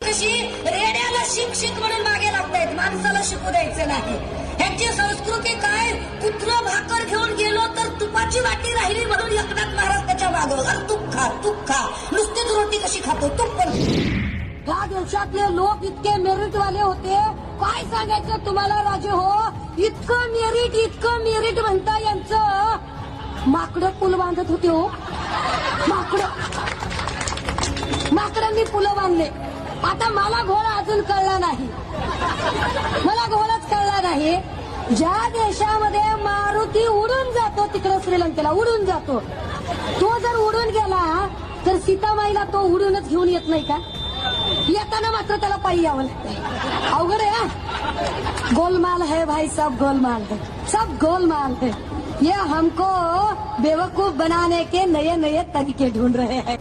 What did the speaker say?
कशी रेड्याला शिक म्हणून मागे लागतायत, माणसाला शिकू द्यायचं नाही. ह्यांची संस्कृती काय, कुत्रं भाकर घेऊन गेलो तर तुपाची वाटी राहिली म्हणून एकनाथ महाराज त्याच्या मागं, अरे तूप खा, नुसतीच रोटी कशी खातो, तूप पण. त्या देशातले लोक इतके मेरिटवाले होते, काय सांगायचं तुम्हाला राजे हो. इतकं मेरिट म्हणता यांचं माकडं पूल बांधत होते हो. माकडांनी पुलं बांधले. आता मला घोळ अजून कळला नाही, मला घोळच कळला नाही. ज्या देशामध्ये मारुती उडून जातो तिकडे श्रीलंकेला उडून जातो, तो जर उडून गेला तर सीतामाईला तो उडूनच घेऊन येत नाही का? येताना मात्र त्याला पायी यावं लागतंय. अवघड आहे. गोलमाल है भाई, सब गोलमाल है, सब गोलमाल है. ये हमको बेवकूफ बनाने के नए नए तरीके ढूंढ रहे हैं.